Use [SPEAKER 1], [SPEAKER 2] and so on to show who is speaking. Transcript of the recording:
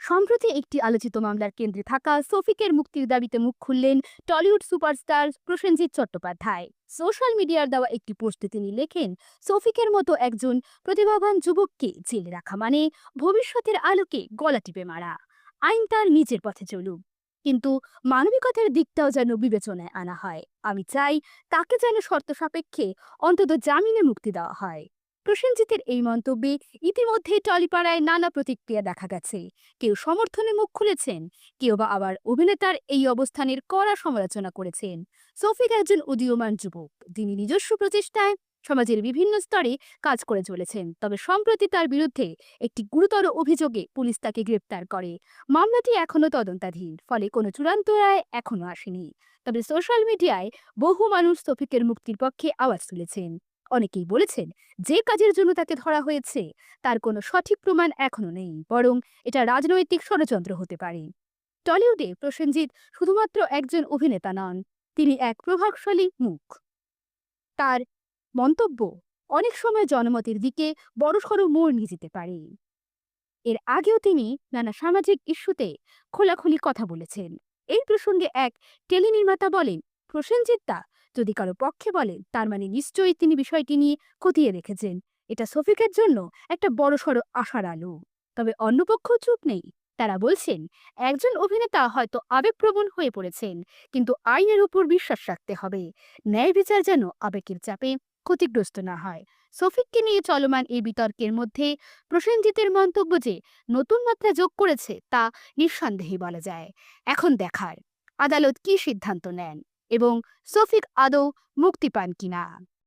[SPEAKER 1] সম্প্রতি একটি আলোচিত মামলার কেন্দ্রে থাকা শফিকের মুক্তির দাবিতে মুখ খুললেন Tollywood superstar Prosenjit Chattopadhyay. Social মিডিয়ার দেওয়া একটি পোস্টে তিনি লেখেন, শফিকের মতো একজন প্রতিভাবান যুবককে জেলে রাখা মানে ভবিষ্যতের আলোকে গলা টিপে মারা। আইন তার নিজের পথে চলুক, কিন্তু মানবিকতার দিকটাও যেন বিবেচনায় আনা হয়। আমি চাই তাকে যেন শর্ত সাপেক্ষে অন্তত জামিনে মুক্তি দেওয়া হয়। প্রসেনজিতের এই মন্তব্যে ইতিমধ্যে টলিপাড়ায় নানা প্রতিক্রিয়া দেখা গেছে। কেউ সমর্থনে মুখ খুলেছেন, কেউ বা আবার অভিনেতার এই অবস্থানের কড়া সমালোচনা করেছেন। শফিক একজন উদীয়মান যুবক, তিনি নিজস্ব প্রচেষ্টায় সমাজের বিভিন্ন স্তরে কাজ করে চলেছেন। তবে সম্প্রতি তার বিরুদ্ধে একটি গুরুতর অভিযোগে পুলিশ তাকে গ্রেপ্তার করে। মামলাটি এখনো তদন্তাধীন, ফলে কোনো চূড়ান্ত রায় এখনো আসেনি। তবে সোশ্যাল মিডিয়ায় বহু মানুষ শফিকের মুক্তির পক্ষে আওয়াজ তুলেছেন। অনেকেই বলেছেন, যে কাজের জন্য তাকে ধরা হয়েছে তার কোনো সঠিক প্রমাণ এখনো নেই, বরং এটা রাজনৈতিক ষড়যন্ত্র হতে পারে। টলিউডে প্রসেনজিৎ শুধুমাত্র একজন অভিনেতা নন, তিনি এক প্রভাবশালী মুখ। তার মন্তব্য অনেক সময় জনমতের দিকে বড়সড় মোড় নিয়ে যেতে পারে। এর আগেও তিনি নানা সামাজিক ইস্যুতে খোলাখুলি কথা বলেছেন। এই প্রসঙ্গে এক টেলিনির্মাতা বলেন, প্রসেনজিৎ দা যদি কারো পক্ষে বলেন, তার মানে নিশ্চয়ই তিনি বিষয়টি নিয়ে খতিয়ে রেখেছেন। এটা শফিকের জন্য একটা বড়সড় আশার আলো। তবে অন্য পক্ষ চুপ নেই। তারা বলছেন, একজন অভিনেতা হয়তো আবেগপ্রবণ হয়ে পড়েছেন, কিন্তু আইনের উপর বিশ্বাস রাখতে হবে। ন্যায় বিচার যেন আবেগের চাপে ক্ষতিগ্রস্ত না হয়। শফিককে নিয়ে চলমান এই বিতর্কের মধ্যে প্রসেনজিতের মন্তব্য যে নতুন মাত্রা যোগ করেছে তা নিঃসন্দেহে বলা যায়। এখন দেখার আদালত কি সিদ্ধান্ত নেন এবং শফিক আদৌ মুক্তি পান কিনা।